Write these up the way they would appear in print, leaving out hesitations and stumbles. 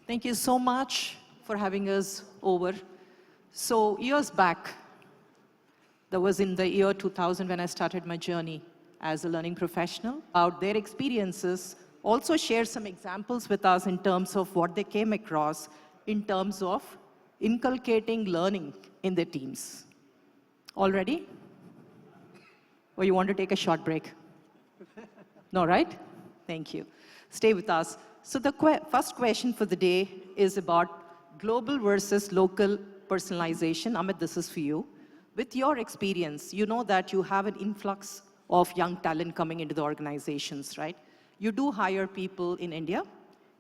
Thank you so much for having us over. So years back, that was in the year 2000 when I started my journey as a learning professional. About their experiences, also share some examples with us in terms of what they came across in terms of inculcating learning in their teams. All ready? Or you want to take a short break? No, right? Thank you. Stay with us. So the first question for the day is about global versus local personalization. Amit, this is for you. With your experience, you know that you have an influx of young talent coming into the organizations, right? You do hire people in India.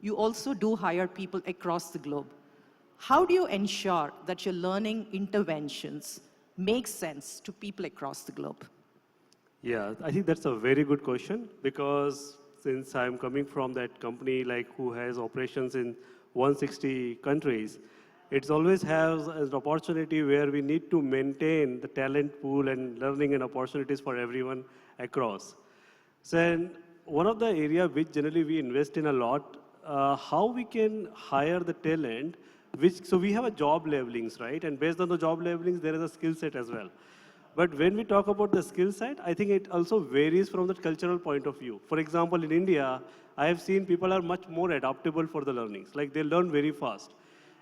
You also do hire people across the globe. How do you ensure that your learning interventions make sense to people across the globe? Yeah, I think that's a very good question, because since I'm coming from that company who has operations in 160 countries, it always has an opportunity where we need to maintain the talent pool and learning and opportunities for everyone across. So one of the areas which generally we invest in a lot, how we can hire the talent, so we have a job levelings, right? And based on the job levelings, there is a skill set as well. But when we talk about the skill set, I think it also varies from the cultural point of view. For example, in India, I have seen people are much more adaptable for the learnings. They learn very fast.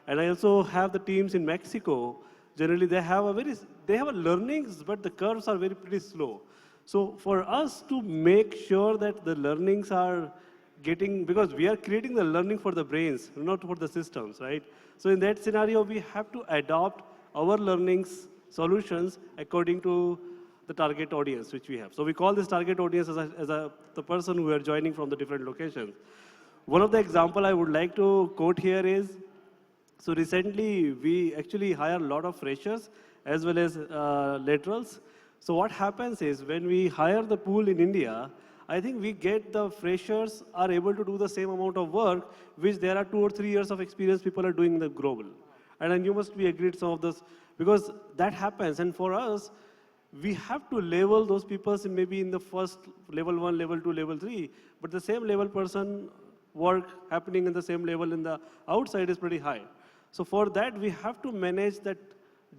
And I also have the teams in Mexico. Generally, they have a learnings, but the curves are pretty slow. So for us to make sure that the learnings are getting, because we are creating the learning for the brains, not for the systems, right? So in that scenario, we have to adopt our learnings solutions according to the target audience which we have. So we call this target audience as the person who are joining from the different locations. One of the example I would like to quote here is, so recently we actually hire a lot of freshers as well as laterals. So what happens is when we hire the pool in India, I think we get the freshers are able to do the same amount of work which there are 2 or 3 years of experience people are doing in the global. And then you must be agreed some of this, because that happens. And for us, we have to level those people maybe in the first level 1, level 2, level 3, but the same level person work happening in the same level in the outside is pretty high. So for that, we have to manage that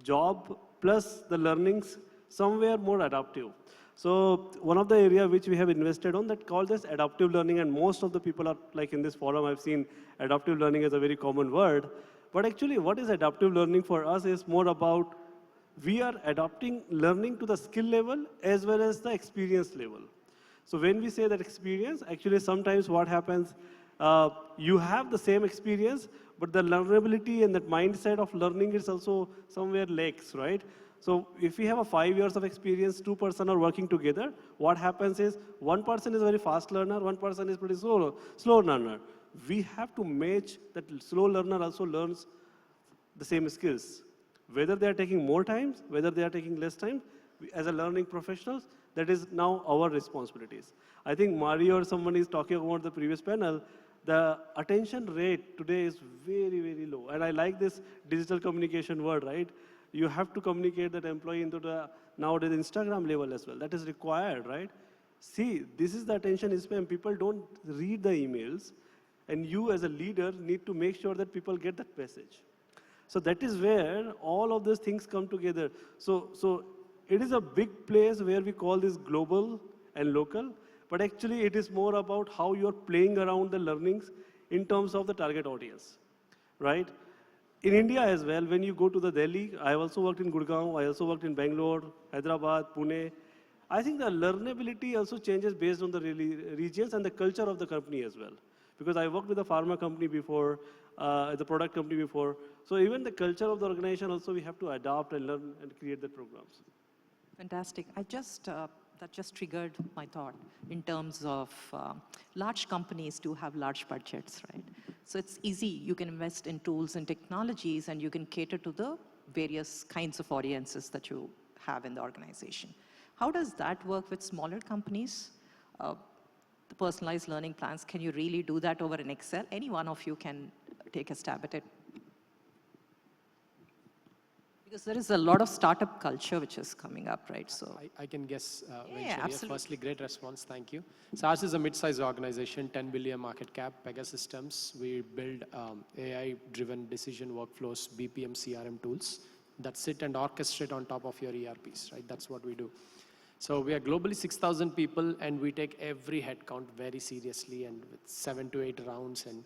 job plus the learnings somewhere more adaptive. So one of the area which we have invested on that called as adaptive learning, and most of the people are in this forum, I've seen adaptive learning as a very common word. But actually, what is adaptive learning for us is more about we are adapting learning to the skill level as well as the experience level. So when we say that experience, actually sometimes what happens, you have the same experience, but the learnability and that mindset of learning is also somewhere lacks, right? So if we have a 5 years of experience, 2 persons are working together, what happens is one person is a very fast learner, one person is pretty slow learner. We have to match that slow learner also learns the same skills. Whether they are taking more time, whether they are taking less time, as a learning professionals, that is now our responsibilities. I think Mario or someone is talking about the previous panel, the attention rate today is very, very low. And I like this digital communication word, right? You have to communicate that employee into the nowadays Instagram level as well. That is required, right? See, this is the attention span. People don't read the emails. And you as a leader need to make sure that people get that message. So that is where all of these things come together. So it is a big place where we call this global and local, but actually it is more about how you're playing around the learnings in terms of the target audience, right? In India as well, when you go to the Delhi, I also worked in Gurgaon, I also worked in Bangalore, Hyderabad, Pune. I think the learnability also changes based on the regions and the culture of the company as well. Because I worked with a pharma company before, the product company before. So even the culture of the organization also we have to adapt and learn and create the programs. Fantastic. That just triggered my thought in terms of large companies do have large budgets, right? So it's easy. You can invest in tools and technologies and you can cater to the various kinds of audiences that you have in the organization. How does that work with smaller companies? The personalized learning plans, can you really do that over an Excel? Any one of you can take a stab at it. Because there is a lot of startup culture which is coming up, right? So I can guess eventually. absolutely. Firstly, great response. Thank you. So ours is a mid-sized organization, 10 billion market cap, Pegasystems. We build AI-driven decision workflows, BPM, CRM tools that sit and orchestrate on top of your ERPs, right? That's what we do. So we are globally 6,000 people, and we take every headcount very seriously, and with 7 to 8 rounds and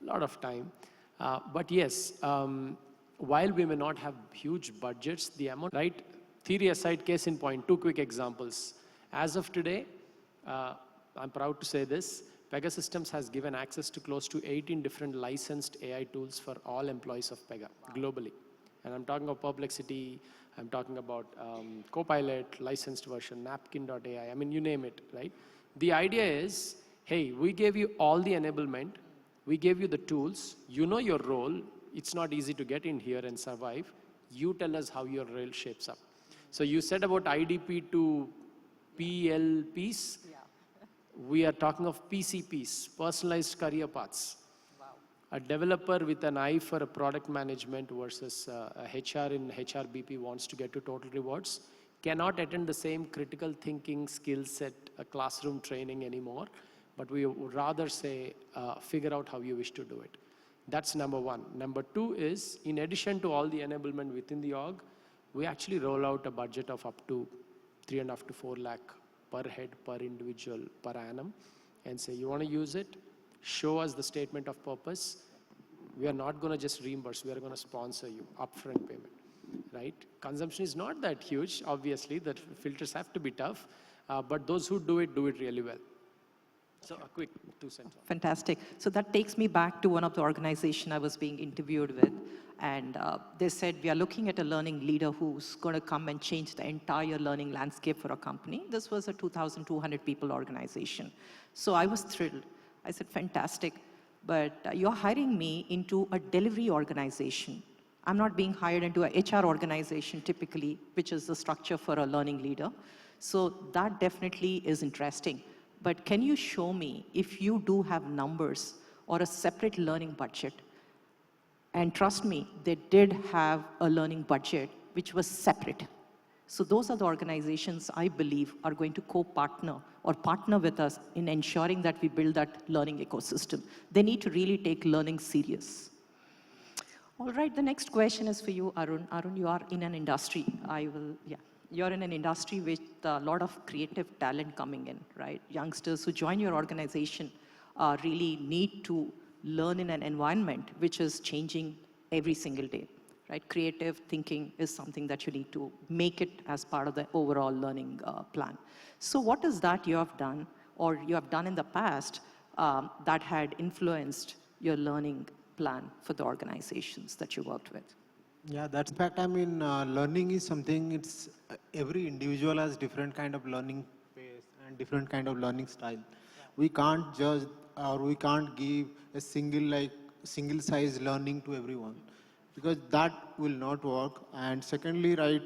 a lot of time. But yes, while we may not have huge budgets, the amount, right? Theory aside, case in point, 2 quick examples. As of today, I'm proud to say this, Pegasystems has given access to close to 18 different licensed AI tools for all employees of Pega globally. And I'm talking of Perplexity, I'm talking about Copilot, licensed version, napkin.ai, I mean, you name it, right? The idea is, hey, we gave you all the enablement, we gave you the tools, you know your role, it's not easy to get in here and survive. You tell us how your role shapes up. So you said about IDP to PLPs. Yeah. We are talking of PCPs, personalized career paths. Wow. A developer with an eye for a product management versus a HR in HRBP wants to get to total rewards cannot attend the same critical thinking skill set, a classroom training anymore, but we would rather say, figure out how you wish to do it. That's number one. Number two is, in addition to all the enablement within the org, we actually roll out a budget of up to 3.5 to 4 lakh per head, per individual, per annum, and say, you want to use it? Show us the statement of purpose. We are not going to just reimburse, we are going to sponsor you, upfront payment, right? Consumption is not that huge, obviously, the filters have to be tough, but those who do it really well. So a quick 2 cents. Fantastic. So that takes me back to one of the organizations I was being interviewed with. And they said, we are looking at a learning leader who's going to come and change the entire learning landscape for a company. This was a 2,200 people organization. So I was thrilled. I said, fantastic. But you're hiring me into a delivery organization. I'm not being hired into a HR organization typically, which is the structure for a learning leader. So that definitely is interesting. But can you show me if you do have numbers or a separate learning budget? And trust me, they did have a learning budget which was separate. So those are the organizations I believe are going to co-partner or partner with us in ensuring that we build that learning ecosystem. They need to really take learning serious. All right, the next question is for you, Arun. Arun, you are in an industry. You're in an industry with a lot of creative talent coming in, right? Youngsters who join your organization really need to learn in an environment which is changing every single day, right? Creative thinking is something that you need to make it as part of the overall learning plan. So what is that you have done or you have done in the past that had influenced your learning plan for the organizations that you worked with? Yeah, that's in fact, I mean, learning is something, it's every individual has different kind of learning pace and different kind of learning style. Yeah. We can't judge or we can't give a single size learning to everyone because that will not work. And secondly, right,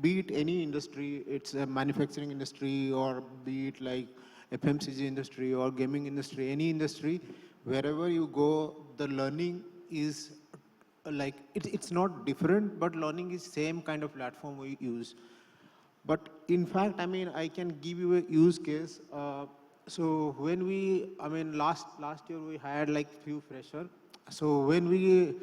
be it any industry, it's a manufacturing industry or be it like FMCG industry or gaming industry, any industry, wherever you go, the learning is like, it's not different, but learning is same kind of platform we use. But in fact, I mean, I can give you a use case. So when we, I mean, last year we had like few freshers. So when we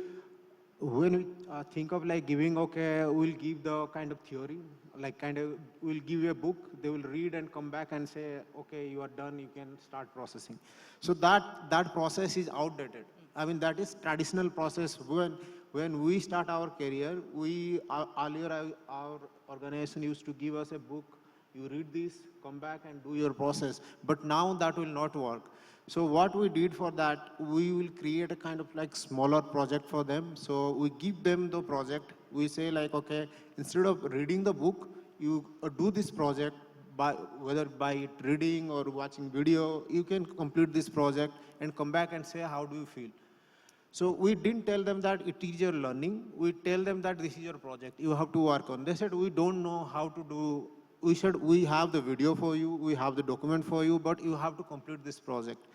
think of like giving, okay, we'll give the kind of theory, like kind of, we'll give you a book, they will read and come back and say, okay, you are done, you can start processing. So that process is outdated. I mean, that is traditional process. When we start our career, earlier our organization used to give us a book, you read this, come back and do your process. But now that will not work. So what we did for that, we will create a kind of like smaller project for them. So we give them the project. We say like, okay, instead of reading the book, you do this project, whether by reading or watching video, you can complete this project and come back and say, how do you feel? So we didn't tell them that it is your learning. We tell them that this is your project. You have to work on. They said, we don't know how to do. We have the video for you. We have the document for you, but you have to complete this project.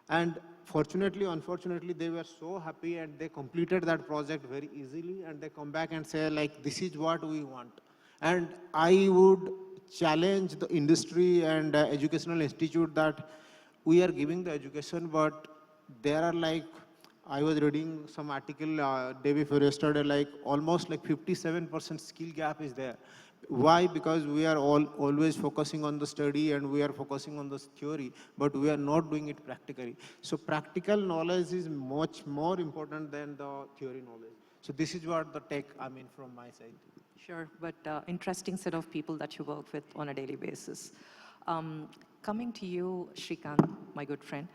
And fortunately, unfortunately, they were so happy and they completed that project very easily, and they come back and say like, this is what we want. And I would challenge the industry and educational institute that we are giving the education, but there are like, I was reading some article day before yesterday, like almost like 57% skill gap is there. Why? Because we are always focusing on the study and we are focusing on the theory, but we are not doing it practically. So practical knowledge is much more important than the theory knowledge. So this is what the take, I mean, from my side. Sure, but interesting set of people that you work with on a daily basis. Coming to you, Srikanth, my good friend,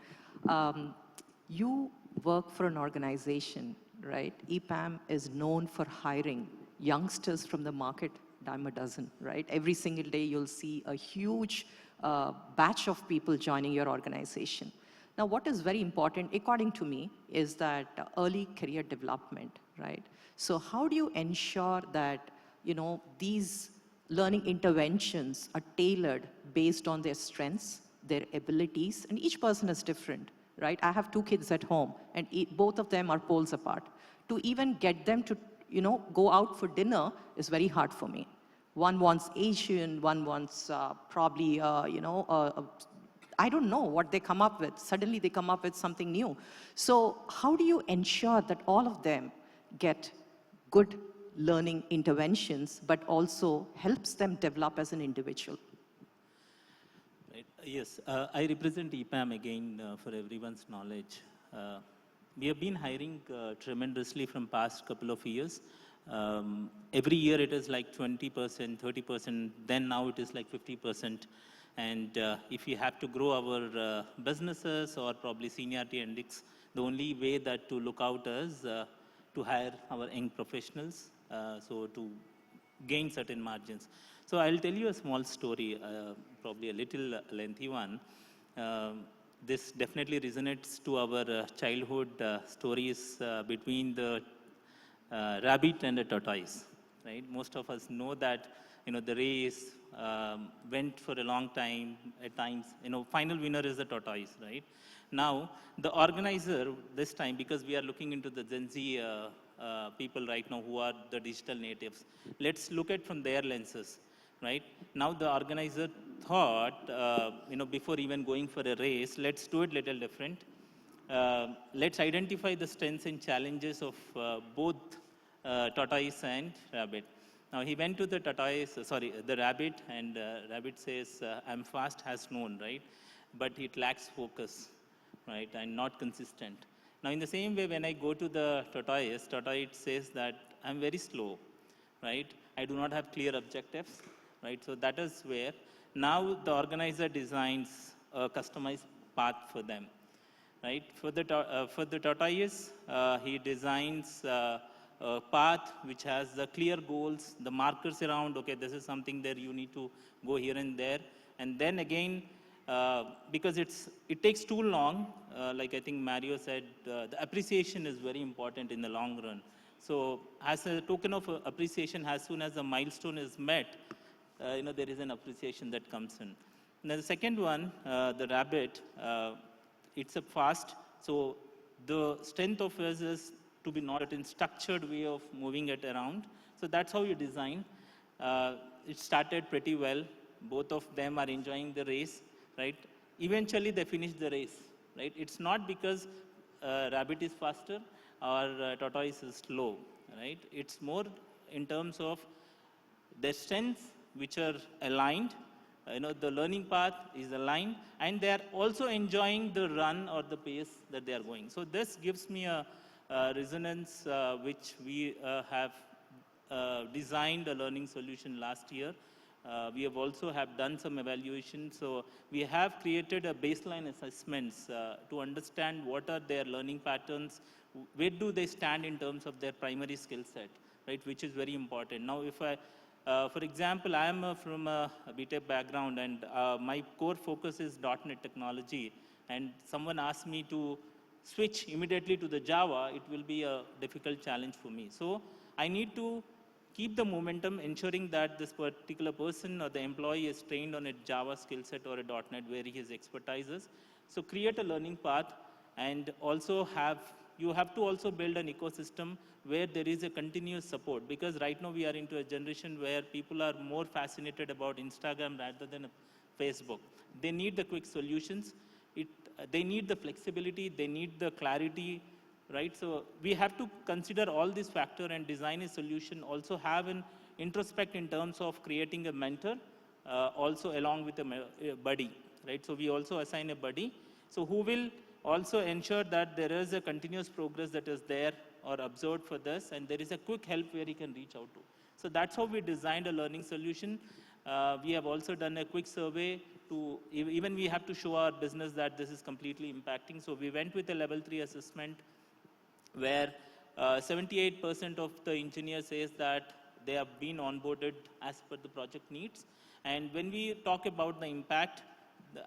you work for an organization, right? EPAM is known for hiring youngsters from the market, dime a dozen, right? Every single day you'll see a huge batch of people joining your organization. Now, what is very important, according to me, is that early career development, right? So how do you ensure that, you know, these learning interventions are tailored based on their strengths, their abilities, and each person is different, right? I have 2 kids at home, and both of them are poles apart. To even get them to, you know, go out for dinner is very hard for me. One wants Asian, one wants probably, you know, I don't know what they come up with. Suddenly they come up with something new. So how do you ensure that all of them get good learning interventions, but also helps them develop as an individual? Right. Yes, I represent EPAM again for everyone's knowledge. We have been hiring tremendously from past couple of years. Every year it is like 20%, 30%, then now it is like 50%. And if we have to grow our businesses or probably seniority index, the only way that to look out is to hire our young professionals, so to gain certain margins. So I'll tell you a small story, probably a little lengthy one. This definitely resonates to our childhood stories between the rabbit and the tortoise, right? Most of us know that, you know, the race went for a long time. At times, you know, final winner is the tortoise, right? Now, the organizer this time, because we are looking into the Gen Z people right now who are the digital natives, let's look at from their lenses, right? Now, the organizer thought, you know, before even going for a race, let's do it little different. Let's identify the strengths and challenges of both tortoise and rabbit. Now he went to the the rabbit, and rabbit says, I'm fast as known, right? But it lacks focus, right? And not consistent. Now in the same way, when I go to the tortoise says that I'm very slow, right? I do not have clear objectives, right? So that is where now the organizer designs a customized path for them, right? For the tortoise, he designs a path which has the clear goals, the markers around, okay, this is something there you need to go here and there. And then again, because it takes too long, like I think Mario said, the appreciation is very important in the long run. So as a token of appreciation, as soon as the milestone is met, you know, there is an appreciation that comes in. Now the second one, the rabbit, it's a fast. So the strength of us is to be not in structured way of moving it around. So that's how you design. It started pretty well. Both of them are enjoying the race, right? Eventually they finish the race, right? It's not because rabbit is faster or tortoise is slow, right? It's more in terms of their strengths which are aligned. You know, the learning path is aligned, and they are also enjoying the run or the pace that they are going. So this gives me a resonance which we have designed a learning solution last year. We have also have done some evaluation. So we have created a baseline assessments to understand what are their learning patterns, where do they stand in terms of their primary skill set, right, which is very important. Now, if I, for example, I am from a BTech background, and my core focus is .NET technology, and someone asked me to switch immediately to the Java, it will be a difficult challenge for me. So I need to keep the momentum, ensuring that this particular person or the employee is trained on a Java skill set or a .NET where his expertise is. So create a learning path and also you have to also build an ecosystem where there is a continuous support, because right now we are into a generation where people are more fascinated about Instagram rather than Facebook. They need the quick solutions. They need the flexibility. They need the clarity, right? So we have to consider all these factors and design a solution. Also have an introspect in terms of creating a mentor, also along with a buddy, right? So we also assign a buddy, so who will also ensure that there is a continuous progress that is there or observed for this, and there is a quick help where he can reach out to. So that's how we designed a learning solution. We have also done a quick survey to, even we have to show our business that this is completely impacting. So we went with a level 3 assessment where 78% of the engineers says that they have been onboarded as per the project needs. And when we talk about the impact,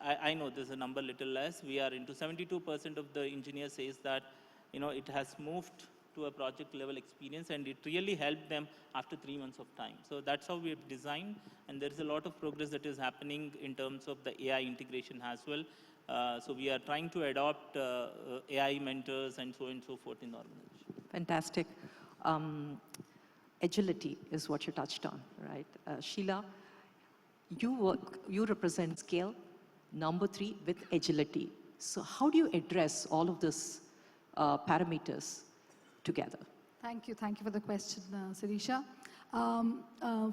I know there's a number little less. We are into 72% of the engineers says that, it has moved to a project level experience, and it really helped them after 3 months of time. So that's how we have designed, and there is a lot of progress that is happening in terms of the AI integration as well. So we are trying to adopt AI mentors and so on and so forth in the organization. Fantastic. Agility is what you touched on, right? Sheela, you represent scale, number 3 with agility. So how do you address all of these parameters together? Thank you for the question, Sirisha.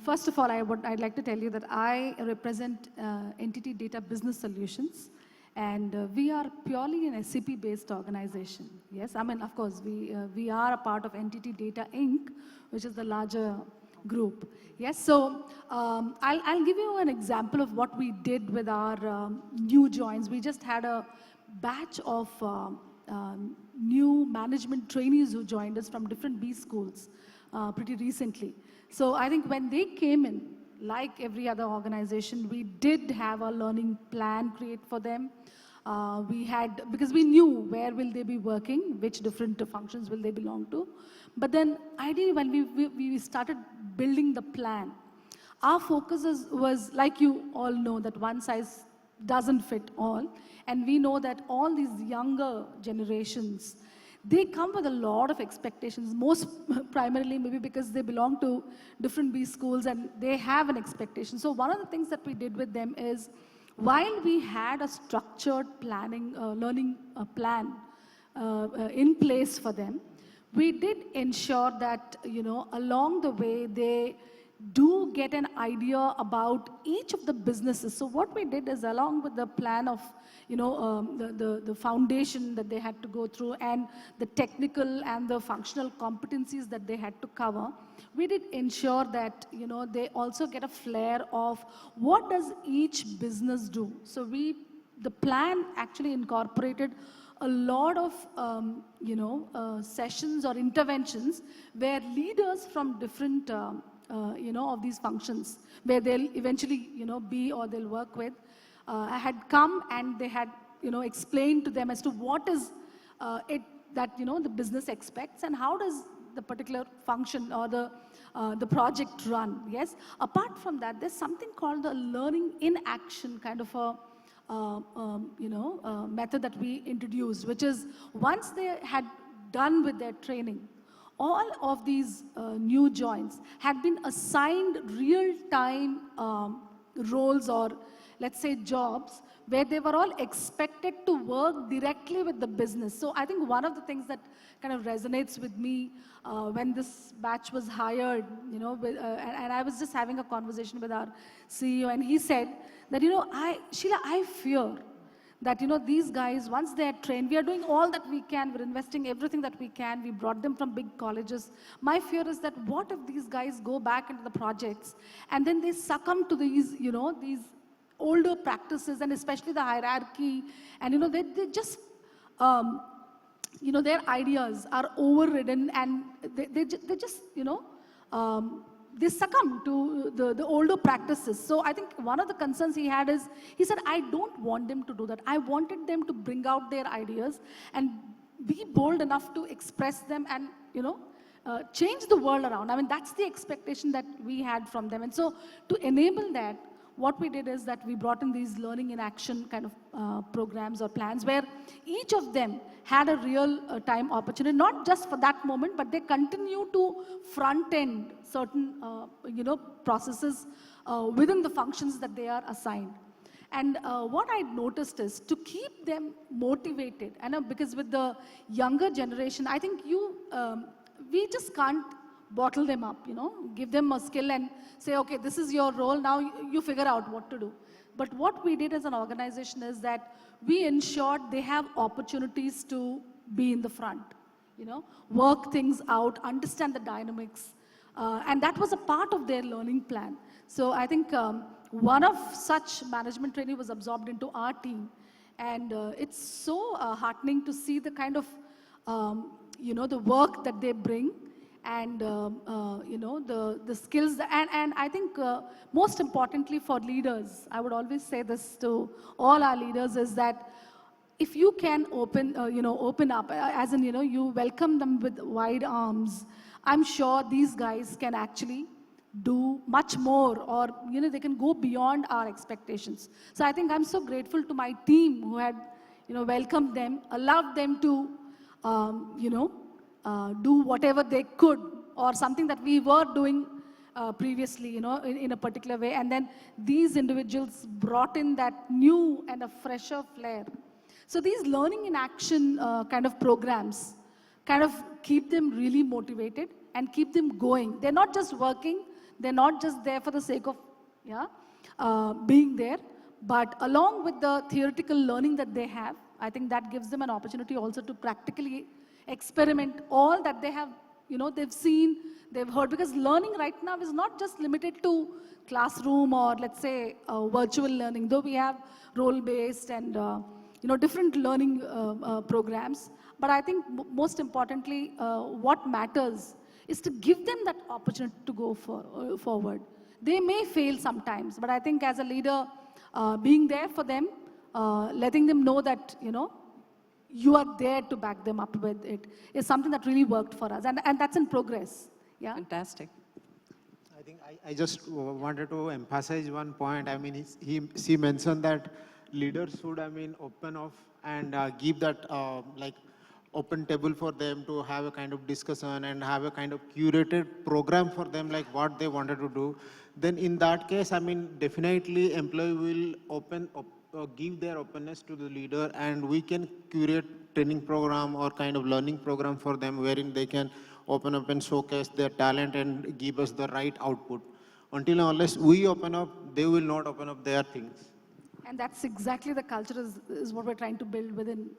First of all, I'd like to tell you that I represent Entity Data Business Solutions, and we are purely an SAP-based organization. Yes, I mean, of course, we are a part of Entity Data Inc., which is the larger group. Yes, so I'll give you an example of what we did with our new joins. We just had a batch of new management trainees who joined us from different B schools pretty recently. So I think when they came in, like every other organization, we did have a learning plan create for them. Because we knew where will they be working, which different functions will they belong to. But then ideally when we started building the plan, our focus was, like you all know, that one size doesn't fit all. And we know that all these younger generations, they come with a lot of expectations, most primarily maybe because they belong to different B schools and they have an expectation. So one of the things that we did with them is, while we had a structured planning, learning plan in place for them, we did ensure that, along the way, they do get an idea about each of the businesses. So what we did is, along with the plan of, the foundation that they had to go through and the technical and the functional competencies that they had to cover, we did ensure that, they also get a flair of what does each business do. So the plan actually incorporated a lot of, sessions or interventions where leaders from different, of these functions, where they'll eventually, be or they'll work with, had come and they had, explained to them as to what is it that, the business expects and how does the particular function or the project run. Yes. Apart from that, there's something called the learning in action kind of a method that we introduced, which is once they had done with their training, all of these new joins had been assigned real-time roles or, let's say, jobs where they were all expected to work directly with the business. So I think one of the things that kind of resonates with me when this batch was hired, and I was just having a conversation with our CEO, and he said that, Sheela, I fear that, these guys, once they are trained, we are doing all that we can, we're investing everything that we can, we brought them from big colleges. My fear is that what if these guys go back into the projects and then they succumb to these, these older practices and especially the hierarchy, and, they just, their ideas are overridden and they just, they succumb to the older practices. So I think one of the concerns he had is, he said, I don't want them to do that. I wanted them to bring out their ideas and be bold enough to express them and, change the world around. I mean, that's the expectation that we had from them. And so to enable that, what we did is that we brought in these learning in action kind of programs or plans where each of them had a real time opportunity, not just for that moment, but they continue to front end certain processes within the functions that they are assigned. And what I noticed is to keep them motivated, and because with the younger generation, I think we just can't bottle them up, give them a skill and say, okay, this is your role, now you figure out what to do. But what we did as an organization is that we ensured they have opportunities to be in the front, work things out, understand the dynamics. And that was a part of their learning plan. So I think one of such management training was absorbed into our team. And it's so heartening to see the kind of, the work that they bring and, the skills. And I think most importantly for leaders, I would always say this to all our leaders, is that if you can open up, as in, you welcome them with wide arms, I'm sure these guys can actually do much more, or, they can go beyond our expectations. So I think I'm so grateful to my team who had, welcomed them, allowed them to, do whatever they could, or something that we were doing previously, in a particular way. And then these individuals brought in that new and a fresher flair. So these learning in action kind of programs kind of keep them really motivated and keep them going. They're not just working, they're not just there for the sake of being there, but along with the theoretical learning that they have, I think that gives them an opportunity also to practically experiment all that they have, they've seen, they've heard. Because learning right now is not just limited to classroom or, let's say, virtual learning, though we have role-based and different learning programs. But I think most importantly, what matters is to give them that opportunity to go forward. They may fail sometimes, but I think as a leader, being there for them, letting them know that, you are there to back them up with it, is something that really worked for us. And that's in progress. Yeah. Fantastic. I think I just wanted to emphasize one point. I mean, she mentioned that leaders should, open off and give that open table for them to have a kind of discussion and have a kind of curated program for them, like what they wanted to do. Then in that case, definitely employee will give their openness to the leader, and we can curate training program or kind of learning program for them wherein they can open up and showcase their talent and give us the right output. Until and unless we open up, they will not open up their things. And that's exactly the culture is what we're trying to build within,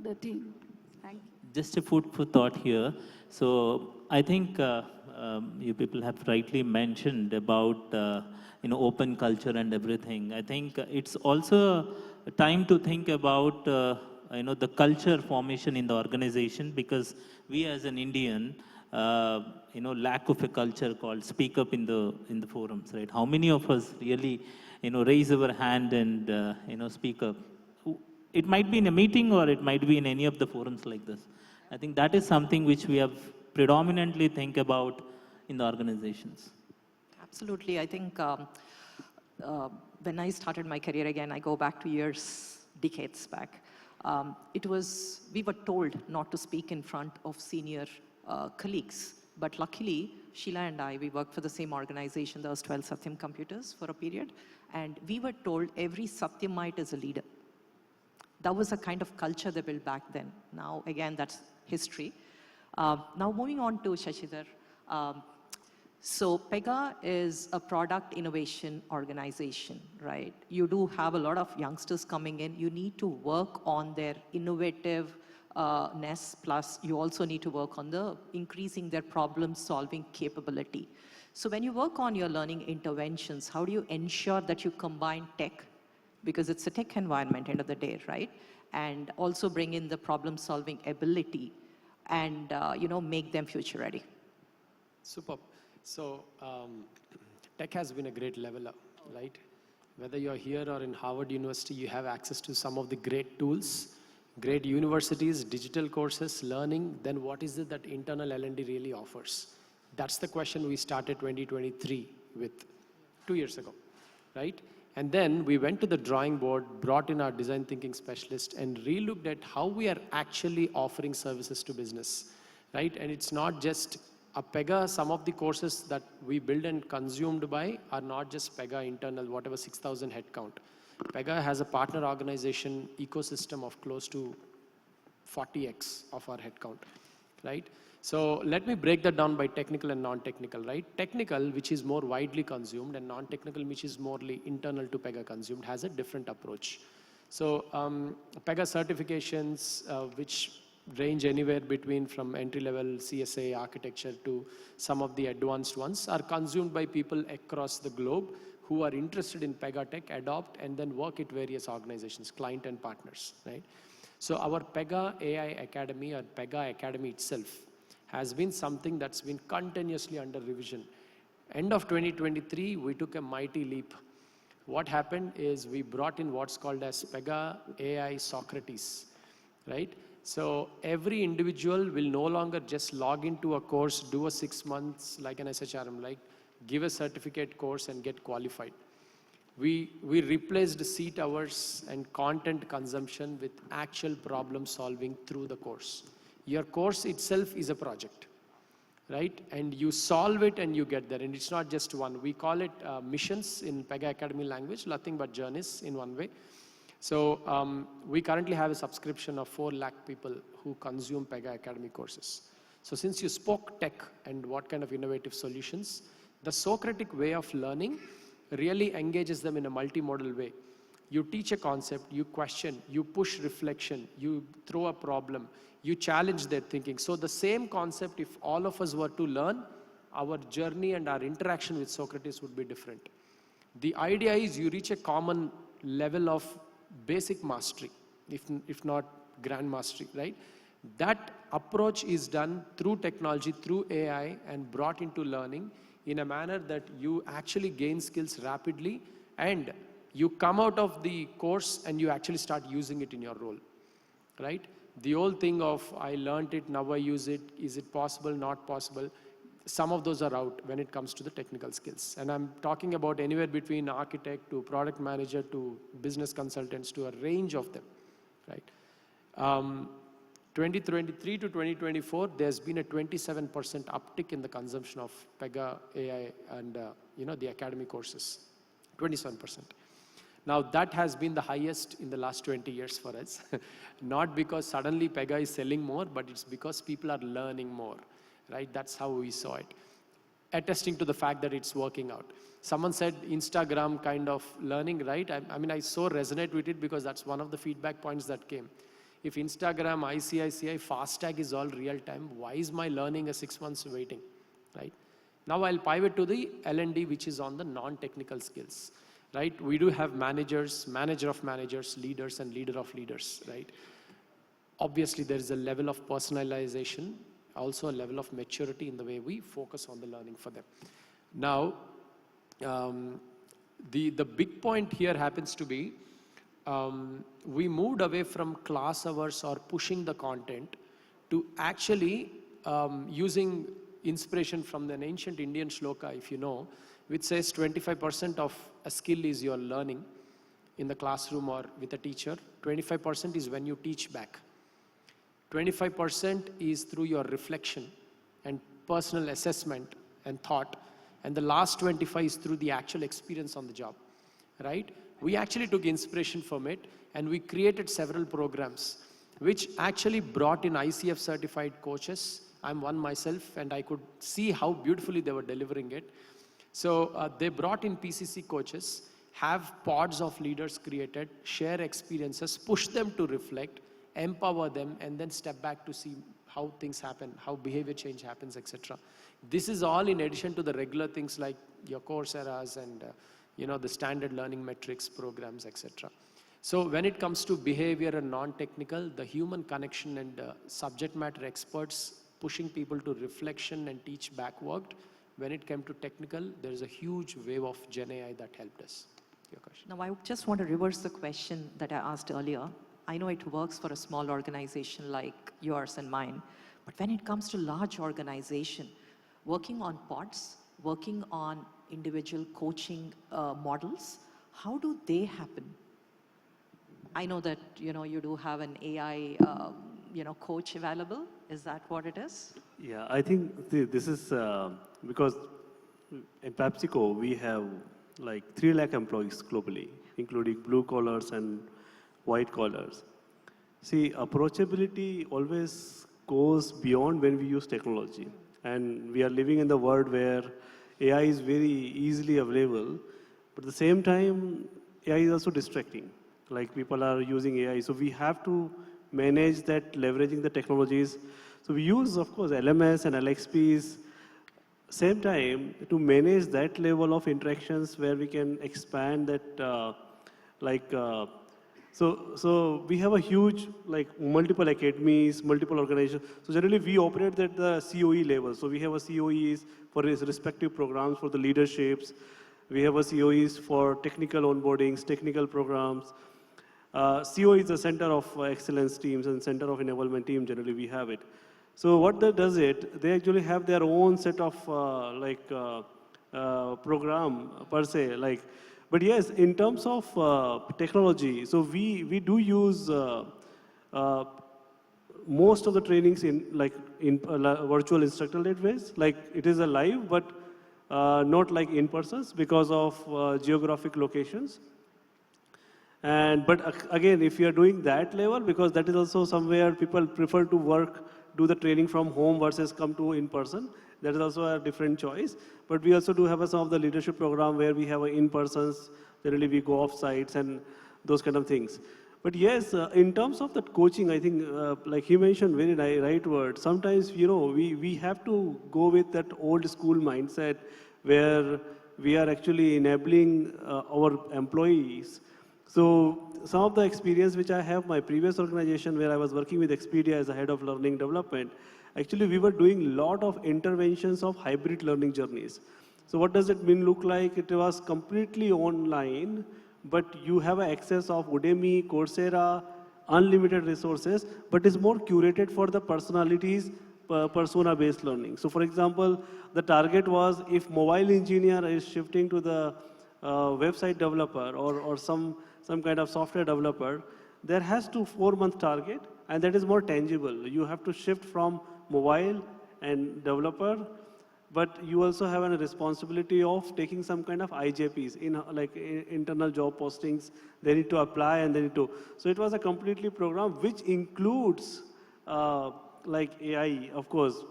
the team. Thank you. Just a food for thought here. So I think you people have rightly mentioned about open culture and everything. I think it's also a time to think about the culture formation in the organization, because we as an Indian lack of a culture called speak up in the forums, right? How many of us really raise our hand and speak up? It might be in a meeting or it might be in any of the forums like this. I think that is something which we have predominantly think about in the organizations. Absolutely. I think when I started my career again, I go back to decades back. We were told not to speak in front of senior colleagues. But luckily, Sheela and I, we worked for the same organization, the erstwhile Satyam Computers, for a period. And we were told every Satyamite is a leader. That was a kind of culture they built back then. Now, again, that's history. Now, moving on to Sasidhar. So Pega is a product innovation organization, right? You do have a lot of youngsters coming in. You need to work on their innovativeness, plus you also need to work on increasing their problem-solving capability. So when you work on your learning interventions, how do you ensure that you combine tech, because it's a tech environment end of the day, right? And also bring in the problem-solving ability and make them future-ready. Superb. So tech has been a great leveler, right? Whether you're here or in Harvard University, you have access to some of the great tools, great universities, digital courses, learning. Then what is it that internal L&D really offers? That's the question we started 2023 with 2 years ago. right? And then we went to the drawing board, brought in our design thinking specialist, and relooked at how we are actually offering services to business, right? And it's not just a Pega. Some of the courses that we build and consumed by are not just Pega internal, whatever 6,000 headcount. Pega has a partner organization ecosystem of close to 40x of our headcount, right? So let me break that down by technical and non-technical, right? Technical, which is more widely consumed, and non-technical, which is more internal to Pega consumed, has a different approach. So Pega certifications, which range anywhere between from entry-level CSA architecture to some of the advanced ones, are consumed by people across the globe who are interested in Pega tech, adopt, and then work at various organizations, client and partners, right? So our Pega AI Academy, or Pega Academy itself, has been something that's been continuously under revision. End of 2023, we took a mighty leap. What happened is we brought in what's called as Pega AI Socrates, right? So every individual will no longer just log into a course, do a 6 months like an SHRM, like give a certificate course and get qualified. We replaced seat hours and content consumption with actual problem solving through the course. Your course itself is a project, right? And you solve it and you get there. And it's not just one. We call it missions in Pega Academy language, nothing but journeys in one way. So we currently have a subscription of 4 lakh people who consume Pega Academy courses. So since you spoke tech and what kind of innovative solutions, the Socratic way of learning really engages them in a multimodal way. You teach a concept, you question, you push reflection, you throw a problem, you challenge their thinking. So the same concept, if all of us were to learn, our journey and our interaction with Socrates would be different. The idea is you reach a common level of basic mastery, if not grand mastery, right? That approach is done through technology, through AI, and brought into learning in a manner that you actually gain skills rapidly, and you come out of the course and you actually start using it in your role, right? The old thing of I learned it, now I use it, is it possible, not possible? Some of those are out when it comes to the technical skills. And I'm talking about anywhere between architect to product manager to business consultants to a range of them, right? 2023 to 2024, there's been a 27% uptick in the consumption of Pega AI and the academy courses, 27%. Now that has been the highest in the last 20 years for us. Not because suddenly Pega is selling more, but it's because people are learning more, right? That's how we saw it. Attesting to the fact that it's working out. Someone said Instagram kind of learning, right? I mean, I so resonate with it because that's one of the feedback points that came. If Instagram, ICICI, FASTag is all real time, why is my learning a 6 months waiting, right? Now I'll pivot to the L&D, which is on the non-technical skills. Right? We do have managers, manager of managers, leaders, and leader of leaders, right? Obviously, there is a level of personalization, also a level of maturity in the way we focus on the learning for them. Now, the big point here happens to be, we moved away from class hours or pushing the content to actually using inspiration from an ancient Indian shloka, if you know, which says 25% of a skill is your learning in the classroom or with a teacher. 25% is when you teach back. 25% is through your reflection and personal assessment and thought. And the last 25 is through the actual experience on the job, right? We actually took inspiration from it and we created several programs which actually brought in ICF certified coaches. I'm one myself and I could see how beautifully they were delivering it. So they brought in PCC coaches, have pods of leaders created, share experiences, push them to reflect, empower them, and then step back to see how things happen, how behavior change happens, etc. This is all in addition to the regular things like your Coursera's and the standard learning metrics programs, etc. So when it comes to behavior and non-technical, the human connection and subject matter experts pushing people to reflection and teach back worked. When it came to technical, there is a huge wave of Gen AI that helped us. Your question. Now, I just want to reverse the question that I asked earlier. I know it works for a small organization like yours and mine, but when it comes to large organization, working on pods, working on individual coaching models. How do they happen? I know that, you do have an AI, coach available. Is that what it is? Yeah, I think this is because in PepsiCo, we have like 3 lakh employees globally, including blue collars and white collars. See, approachability always goes beyond when we use technology. And we are living in the world where AI is very easily available, but at the same time, AI is also distracting. Like people are using AI, so we have to manage that, leveraging the technologies. So we use, of course, LMS and LXPs, same time, to manage that level of interactions where we can expand that, so we have a huge, multiple academies, multiple organizations. So generally we operate at the COE level. So we have a COEs for his respective programs for the leaderships. We have a COEs for technical onboardings, technical programs. CO is the center of excellence teams and center of enablement team, generally we have it. So what that does it, they actually have their own set of program per se. But yes, in terms of technology, so we do use most of the trainings in virtual instructor-led ways. Like it is a live, but not like in persons because of geographic locations. But again, if you are doing that level, because that is also somewhere people prefer to do the training from home versus come to in person. That is also a different choice. But we also do have some of the leadership program where we have in-persons, generally we go off-sites and those kind of things. But yes, in terms of that coaching, I think, like he mentioned very right word, sometimes, we have to go with that old school mindset where we are actually enabling our employees. So some of the experience which I have, my previous organization where I was working with Expedia as a head of learning development, actually we were doing a lot of interventions of hybrid learning journeys. So what does it look like? It was completely online, but you have access of Udemy, Coursera, unlimited resources, but it's more curated for the personalities, persona-based learning. So for example, the target was if mobile engineer is shifting to the website developer or some kind of software developer, there has to 4-month target, and that is more tangible. You have to shift from mobile and developer, but you also have a responsibility of taking some kind of IJPs, internal job postings. They need to apply and they need to. So it was a completely program which includes AI, of course,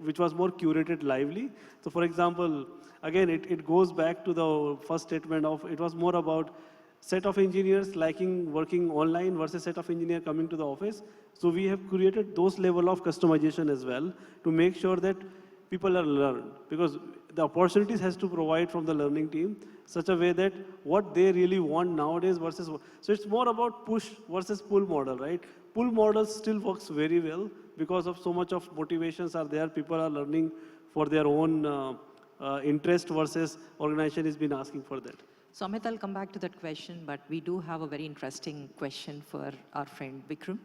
which was more curated lively. So for example, again, it goes back to the first statement of it was more about set of engineers liking working online versus set of engineers coming to the office. So we have created those level of customization as well to make sure that people are learned, because the opportunities has to provide from the learning team such a way that what they really want nowadays versus, so it's more about push versus pull model, right? Pull model still works very well because of so much of motivations are there. People are learning for their own interest versus organization has been asking for that. So Amit, I'll come back to that question, but we do have a very interesting question for our friend Vikram.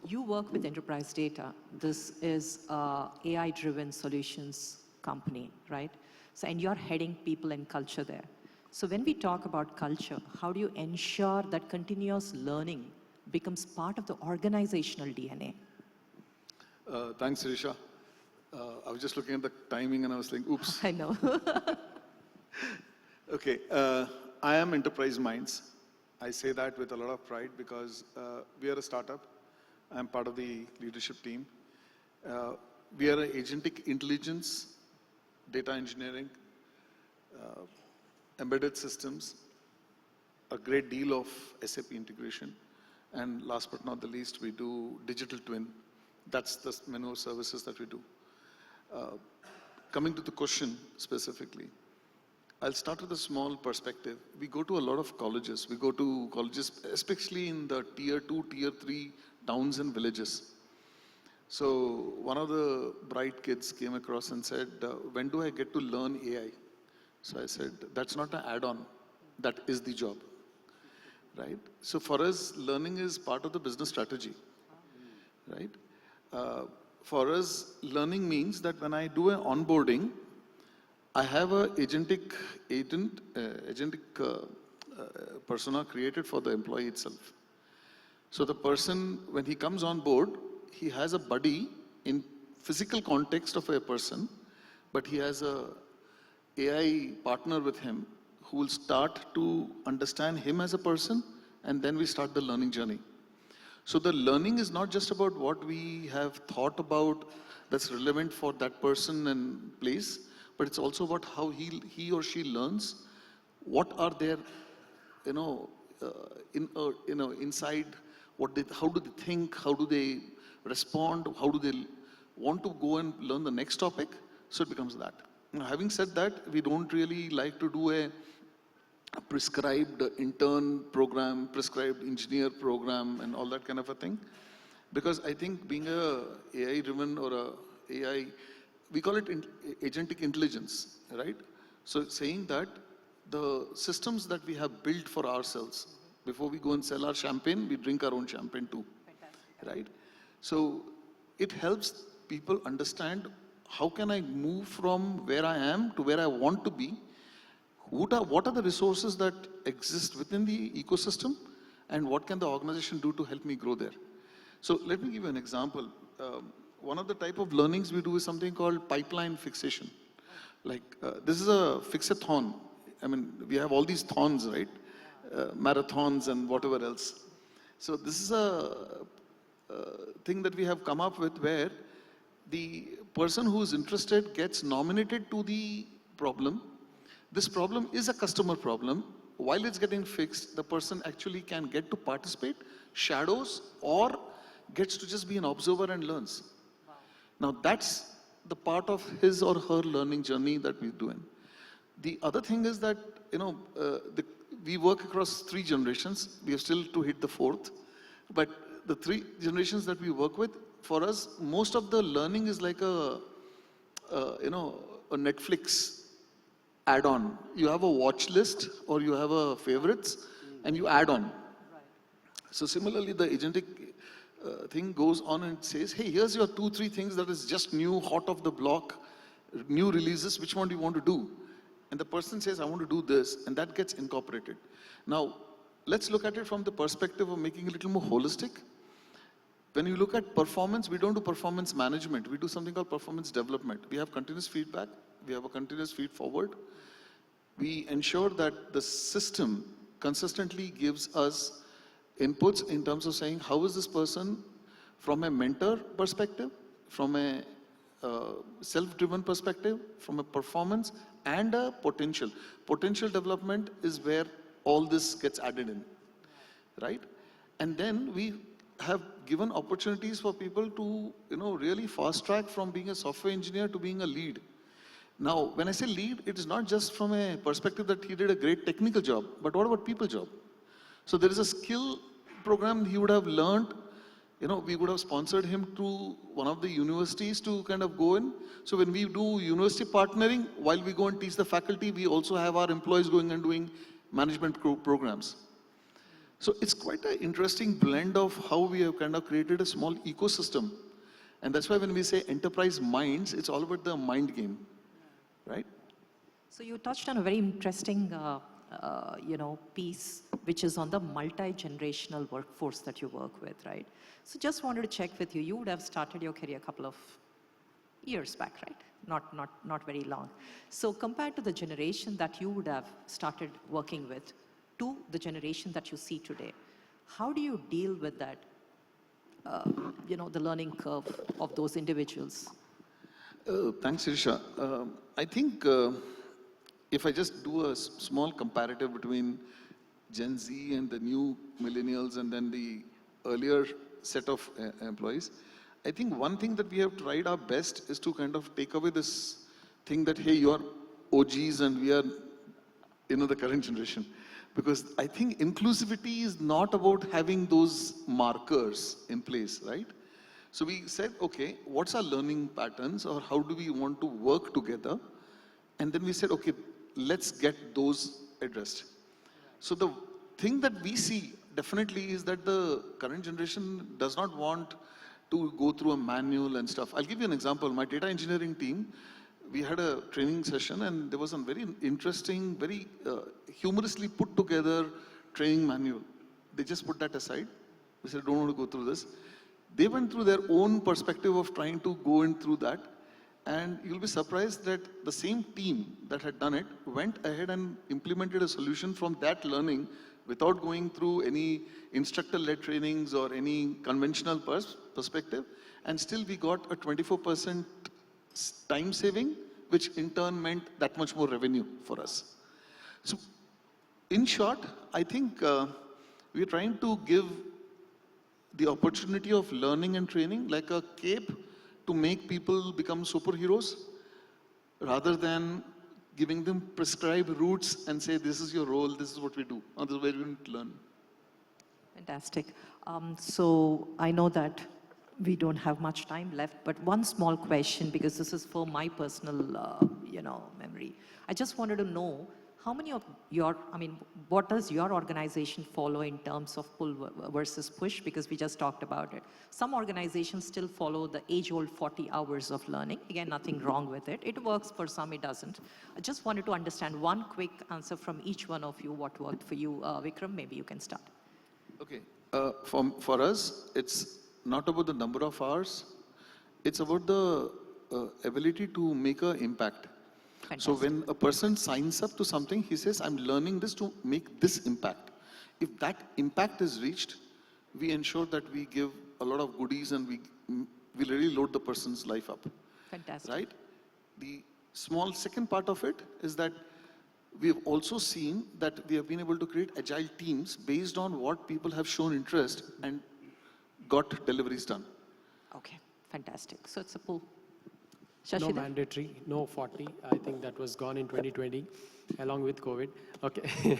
You work with enterprise data. This is a AI-driven solutions company, right? So, and you're heading people and culture there. So when we talk about culture, how do you ensure that continuous learning becomes part of the organizational DNA? Thanks, Sirisha. I was just looking at the timing and I was thinking, oops. I know. Okay, I am Enterprise Minds. I say that with a lot of pride because we are a startup. I'm part of the leadership team. We are an agentic intelligence, data engineering, embedded systems, a great deal of SAP integration, and last but not the least, we do digital twin. That's the menu of services that we do. Coming to the question specifically, I'll start with a small perspective. We go to a lot of colleges. We go to colleges, especially in the tier 2, tier 3 towns and villages. So one of the bright kids came across and said, when do I get to learn AI? So I said, that's not an add-on, that is the job, right? So for us, learning is part of the business strategy, right? For us, learning means that when I do an onboarding, I have a agentic persona created for the employee itself. So the person, when he comes on board, he has a buddy in physical context of a person, but he has a AI partner with him who will start to understand him as a person, and then we start the learning journey. So the learning is not just about what we have thought about that's relevant for that person and place, but it's also about how he or she learns. What are their, inside? How do they think? How do they respond? How do they want to go and learn the next topic? So it becomes that. Now, having said that, we don't really like to do a prescribed intern program, prescribed engineer program, and all that kind of a thing. Because I think being a AI-driven or a AI, we call it agentic intelligence, right? So saying that the systems that we have built for ourselves, before we go and sell our champagne, we drink our own champagne too, right? So it helps people understand how can I move from where I am to where I want to be. What are the resources that exist within the ecosystem, and what can the organization do to help me grow there? So let me give you an example. One of the type of learnings we do is something called pipeline fixation. Like this is a fixathon. I mean, we have all these thons, right? Marathons and whatever else. So this is a thing that we have come up with where the person who is interested gets nominated to the problem. This problem is a customer problem. While it's getting fixed, the person actually can get to participate, shadows, or gets to just be an observer and learns. Wow. Now that's the part of his or her learning journey that we're doing. The other thing is that, we work across 3 generations. We have still to hit the 4th. But the 3 generations that we work with, for us, most of the learning is like a Netflix add-on. You have a watch list or you have a favorites and you add on. Right. So similarly, the agentic thing goes on and says, hey, here's your 2-3 things that is just new, hot off the block, new releases, which one do you want to do? And the person says, I want to do this, and that gets incorporated. Now, let's look at it from the perspective of making it a little more holistic. When you look at performance, we don't do performance management. We do something called performance development. We have continuous feedback. We have a continuous feed forward. We ensure that the system consistently gives us inputs in terms of saying, how is this person from a mentor perspective, from a self-driven perspective, from a performance, and a potential. Potential development is where all this gets added in, right? And then we have given opportunities for people to, really fast track from being a software engineer to being a lead. Now, when I say lead, it is not just from a perspective that he did a great technical job, but what about people job? So there is a skill program he would have learned. We would have sponsored him to one of the universities to kind of go in. So when we do university partnering, while we go and teach the faculty, we also have our employees going and doing management programs. So it's quite an interesting blend of how we have kind of created a small ecosystem. And that's why when we say enterprise minds, it's all about the mind game, right? So you touched on a very interesting piece, which is on the multi-generational workforce that you work with, right? So just wanted to check with you. You would have started your career a couple of years back, right? Not very long. So compared to the generation that you would have started working with to the generation that you see today, how do you deal with that, the learning curve of those individuals? Thanks, Sirisha. I think if I just do a small comparative between Gen Z and the new millennials and then the earlier set of employees, I think one thing that we have tried our best is to kind of take away this thing that, hey, you are OGs and we are, the current generation. Because I think inclusivity is not about having those markers in place, right? So we said, okay, what's our learning patterns or how do we want to work together? And then we said, okay, let's get those addressed. So the thing that we see definitely is that the current generation does not want to go through a manual and stuff. I'll give you an example. My data engineering team, we had a training session and there was a very interesting, very humorously put together training manual. They just put that aside. We said, don't want to go through this. They went through their own perspective of trying to go in through that. And you'll be surprised that the same team that had done it went ahead and implemented a solution from that learning without going through any instructor-led trainings or any conventional perspective. And still we got a 24% time saving, which in turn meant that much more revenue for us. So in short, I think we're trying to give the opportunity of learning and training like a cape to make people become superheroes rather than giving them prescribed routes and say, this is your role, this is what we do, otherwise we won't learn. Fantastic. So I know that we don't have much time left, but one small question, because this is for my personal, memory. I just wanted to know how many of what does your organization follow in terms of pull versus push? Because we just talked about it. Some organizations still follow the age-old 40 hours of learning. Again, nothing wrong with it. It works for some, it doesn't. I just wanted to understand one quick answer from each one of you, what worked for you. Vikram, maybe you can start. Okay, for us, it's not about the number of hours. It's about the ability to make an impact. Fantastic. So when a person signs up to something, he says, I'm learning this to make this impact. If that impact is reached, we ensure that we give a lot of goodies and we really load the person's life up. Fantastic. Right? The small second part of it is that we have also seen that we have been able to create agile teams based on what people have shown interest and got deliveries done. Okay, fantastic. So it's a pull. No Shashidhar? mandatory, no 40. I think that was gone in 2020 along with COVID. Okay.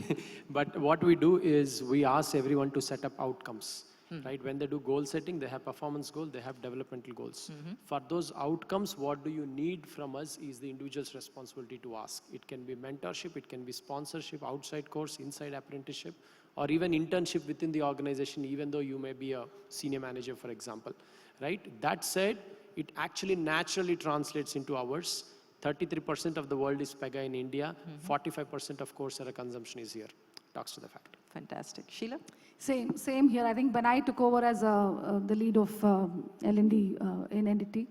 But what we do is we ask everyone to set up outcomes. Right? When they do goal setting, they have performance goal, they have developmental goals. For those outcomes, what do you need from us is the individual's responsibility to ask. It can be mentorship, it can be sponsorship, outside course, inside apprenticeship, or even internship within the organization, even though you may be a senior manager, for example. Right? That said, it actually naturally translates into hours. 33% of the world is Pega in India. 45% of Coursera consumption is here. Talks to the fact. Fantastic. Sheela? Same here. I think when I took over as the lead of L&D in entity,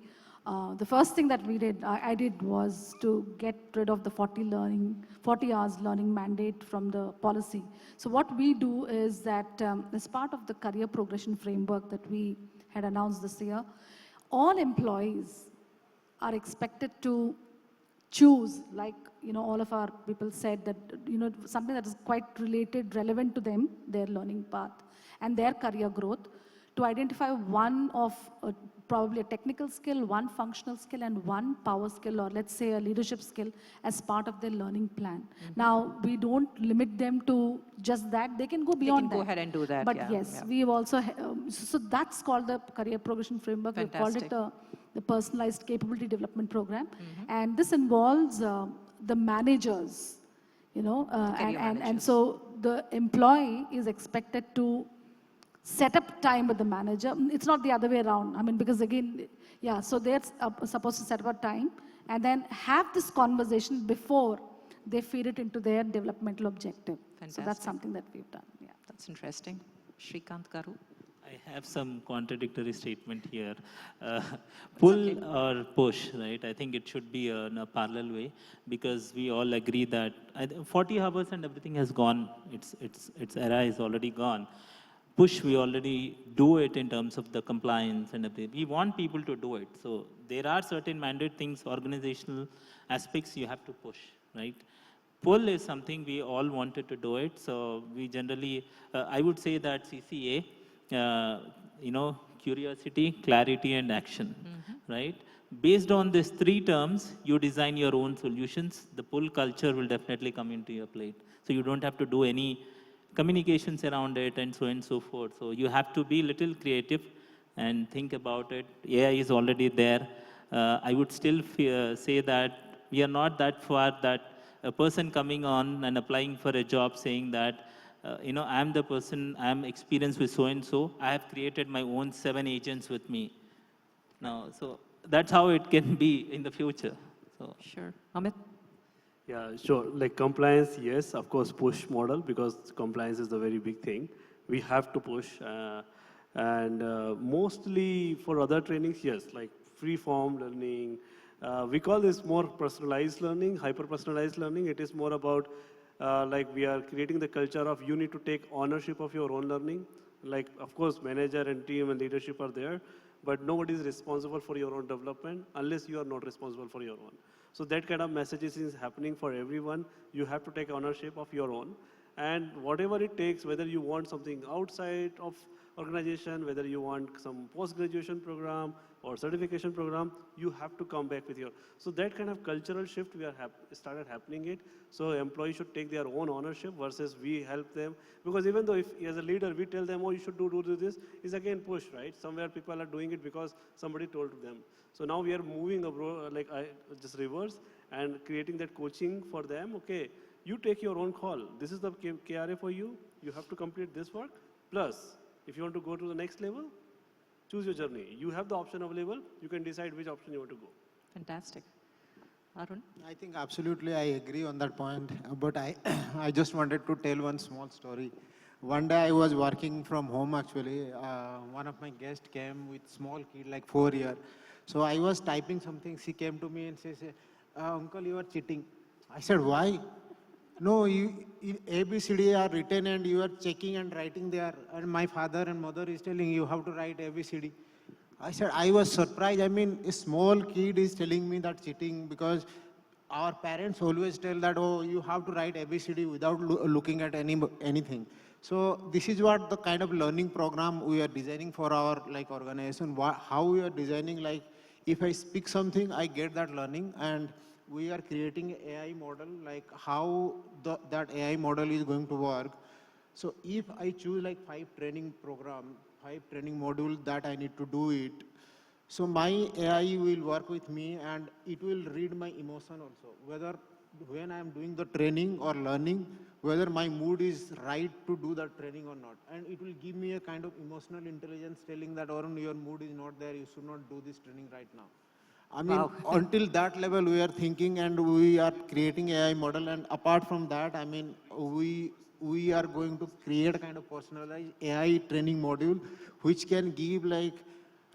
the first thing that I did was to get rid of the 40 hours learning mandate from the policy. So what we do is that as part of the career progression framework that we had announced this year, all employees are expected to choose, like all of our people said, that something that is quite relevant to them, their learning path and their career growth, to identify one of probably a technical skill, one functional skill, and one power skill, or let's say a leadership skill as part of their learning plan. Now, we don't limit them to just that. They can go beyond that. They can go ahead and do that. But yes, we've also, so that's called the career progression framework. We've called it the personalized capability development program. And this involves the managers, and so the employee is expected to set up time with the manager. It's not the other way around. Because again, so they're supposed to set up a time and then have this conversation before they feed it into their developmental objective. Fantastic. So that's something that we've done. Yeah. That's interesting. Srikanth Garu? I have some contradictory statement here. Pull or push, right? I think it should be in a parallel way, because we all agree that 40 hours and everything has gone. Its era is already gone. Push, we already do it in terms of the compliance and everything. We want people to do it. So there are certain mandate things, organizational aspects you have to push, right? Pull is something we all wanted to do it. So we generally, I would say that CCA, curiosity, clarity, and action, right? Based on these three terms, you design your own solutions. The pull culture will definitely come into your plate. So you don't have to do any communications around it and so on and so forth. So you have to be a little creative and think about it. AI is already there. I would still say that we are not that far that a person coming on and applying for a job saying that, I'm the person, I'm experienced with so and so. I have created my own 7 agents with me. Now, so that's how it can be in the future. So, Sure. Amit? Yeah, sure. Like compliance, yes, of course, push model, because compliance is the very big thing. We have to push. Mostly for other trainings, yes, like free form learning. We call this more personalized learning, hyper-personalized learning. It is more about like we are creating the culture of you need to take ownership of your own learning. Like, of course, manager and team and leadership are there, but nobody is responsible for your own development unless you are not responsible for your own. So that kind of messages is happening for everyone. You have to take ownership of your own. And whatever it takes, whether you want something outside of organization, whether you want some post-graduation program or certification program, you have to come back with your. So that kind of cultural shift we are started happening it. So employees should take their own ownership versus we help them. Because even though if as a leader we tell them, oh, you should do this, is again push, right? Somewhere people are doing it because somebody told them. So now we are moving like just reverse and creating that coaching for them. Okay, you take your own call. This is the KRA for you. You have to complete this work. Plus, if you want to go to the next level, choose your journey. You have the option available. You can decide which option you want to go. Fantastic. Arun? I think absolutely I agree on that point, but I just wanted to tell one small story. One day I was working from home actually. One of my guests came with small kid like 4 years. So I was typing something. She came to me and says, uncle, you are cheating. I said, why? No, ABCD are written and you are checking and writing there. And my father and mother is telling you how to write ABCD. I said, I was surprised. I mean, a small kid is telling me that cheating because our parents always tell that, oh, you have to write ABCD without looking at anything. So this is what the kind of learning program we are designing for our organization. How we are designing, like if I speak something, I get that learning, and we are creating AI model, like how that AI model is going to work. So if I choose like 5 training modules that I need to do it, so my AI will work with me and it will read my emotion also, whether when I am doing the training or learning, whether my mood is right to do that training or not. And it will give me a kind of emotional intelligence telling that, Arun, your mood is not there, you should not do this training right now. I mean, Wow. until that level we are thinking and we are creating AI model, and apart from that, I mean, we are going to create a kind of personalized AI training module which can give, like,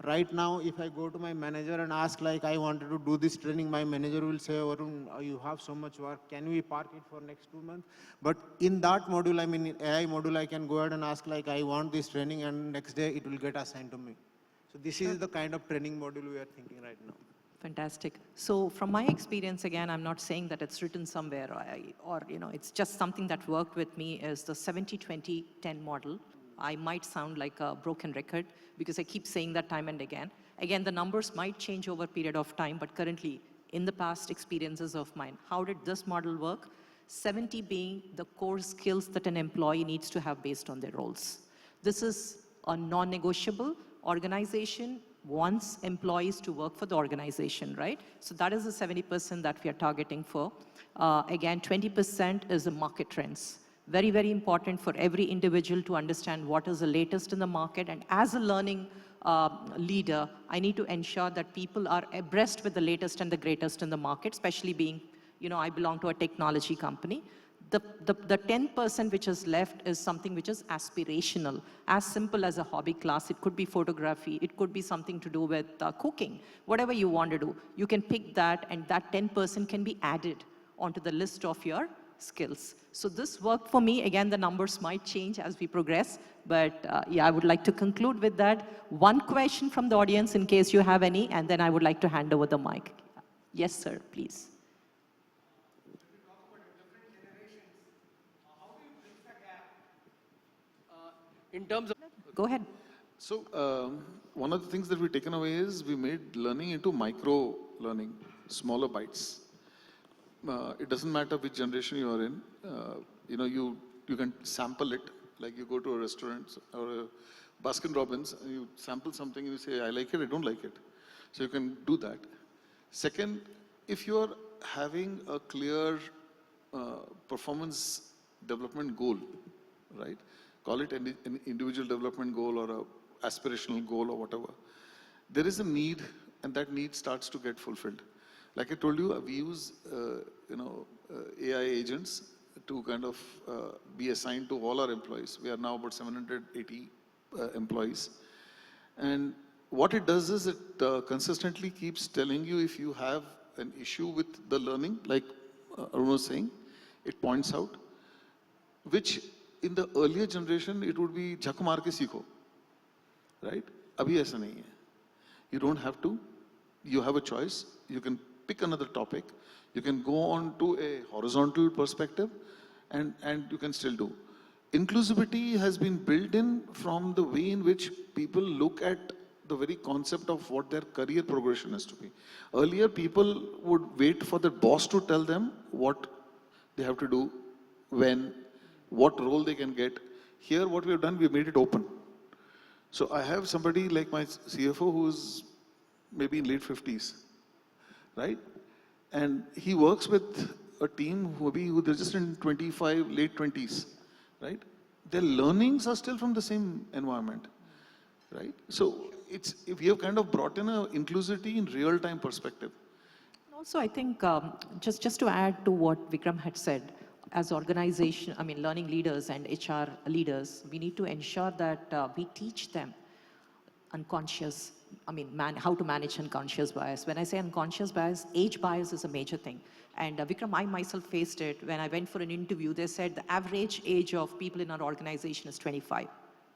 right now if I go to my manager and ask like I wanted to do this training, my manager will say, Arun, you have so much work, can we park it for next 2 months? But in that module, I mean in AI module, I can go ahead and ask like I want this training, and next day it will get assigned to me. So this is the kind of training module we are thinking right now. Fantastic. So from my experience, again, I'm not saying that it's written somewhere or it's just something that worked with me, is the 70-20-10 model. I might sound like a broken record because I keep saying that time and again. Again, the numbers might change over a period of time, but currently, in the past experiences of mine, how did this model work? 70 being the core skills that an employee needs to have based on their roles. This is a non-negotiable. Organization wants employees to work for the organization, right? So that is the 70% that we are targeting for. Again, 20% is the market trends. Very, very important for every individual to understand what is the latest in the market. And as a learning leader, I need to ensure that people are abreast with the latest and the greatest in the market, especially being, I belong to a technology company. The 10% which is left is something which is aspirational, as simple as a hobby class. It could be photography. It could be something to do with cooking, whatever you want to do. You can pick that, and that 10% can be added onto the list of your skills. So this worked for me. Again, the numbers might change as we progress, but yeah, I would like to conclude with that. One question from the audience in case you have any, and then I would like to hand over the mic. Yes, sir, please. In terms of Go ahead. So one of the things that we've taken away is we made learning into micro learning, smaller bites. It doesn't matter which generation you are in. You can sample it, like you go to a restaurant or a Baskin Robbins, and you sample something and you say, I like it, I don't like it. So you can do that. Second, if you're having a clear performance development goal, right? Call it an individual development goal or a aspirational goal or whatever. There is a need, and that need starts to get fulfilled. Like I told you, we use, AI agents to kind of be assigned to all our employees. We are now about 780 employees. And what it does is it consistently keeps telling you if you have an issue with the learning, like Arun was saying, it points out, which in the earlier generation, it would be 𝐍𝐞𝐫𝐬𝐤𝐚 𝐃, right? Abhi aisa nahi hai. You don't have to. You have a choice. You can pick another topic. You can go on to a horizontal perspective and you can still do. Inclusivity has been built in from the way in which people look at the very concept of what their career progression has to be. Earlier, people would wait for their boss to tell them what they have to do, when, what role they can get. Here, what we have done, we have made it open. So I have somebody like my CFO who's maybe in late 50s, right? And he works with a team who they're just in 25, late 20s, right? Their learnings are still from the same environment, right? So we have kind of brought in a inclusivity in real-time perspective. Also, I think just to add to what Vikram had said, as organization, learning leaders and HR leaders, we need to ensure that we teach them unconscious, how to manage unconscious bias. When I say unconscious bias, age bias is a major thing. And Vikram, I myself faced it. When I went for an interview, they said the average age of people in our organization is 25.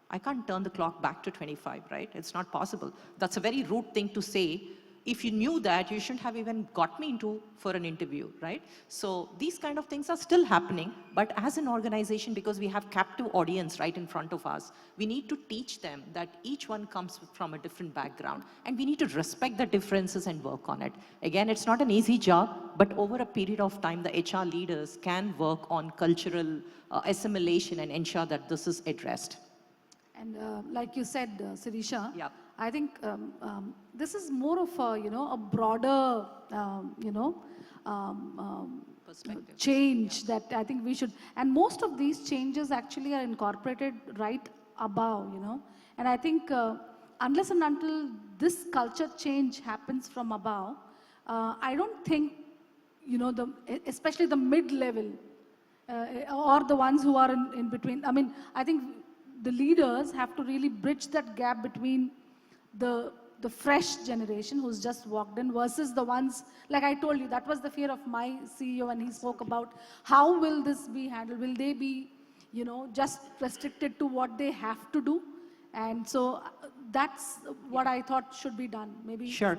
I can't turn the clock back to 25, right? It's not possible. That's a very rude thing to say. If you knew that, you shouldn't have even got me for an interview, right? So these kind of things are still happening, but as an organization, because we have captive audience right in front of us, we need to teach them that each one comes from a different background, and we need to respect the differences and work on it. Again, it's not an easy job, but over a period of time, the HR leaders can work on cultural assimilation and ensure that this is addressed. And like you said, Sirisha, yeah. I think this is more of a broader, Perspective. change that I think we should, and most of these changes actually are incorporated right above, and I think unless and until this culture change happens from above, I don't think, especially the mid-level or the ones who are in between. I think the leaders have to really bridge that gap between the fresh generation who's just walked in versus the ones, like I told you, that was the fear of my CEO when he spoke about how will this be handled? Will they be, just restricted to what they have to do? And so that's what I thought should be done. Maybe. Sure.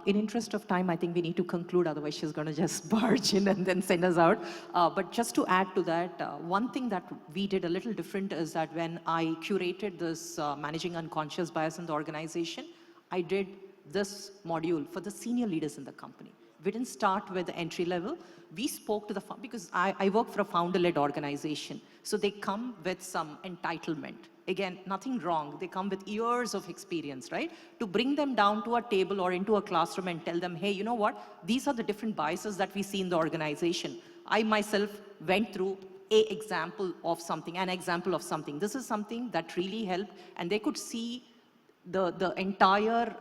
In interest of time, I think we need to conclude, otherwise she's going to just barge in and then send us out. But just to add to that, one thing that we did a little different is that when I curated this managing unconscious bias in the organization, I did this module for the senior leaders in the company. We didn't start with the entry level. We spoke to because I work for a founder-led organization. So they come with some entitlement. Again, nothing wrong. They come with years of experience, right? To bring them down to a table or into a classroom and tell them, hey, you know what? These are the different biases that we see in the organization. I myself went through an example of something. This is something that really helped, and they could see the entire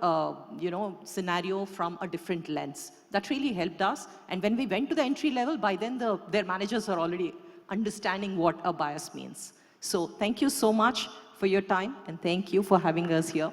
scenario from a different lens. That really helped us. And when we went to the entry level, by then their managers are already understanding what a bias means. So thank you so much for your time, and thank you for having us here.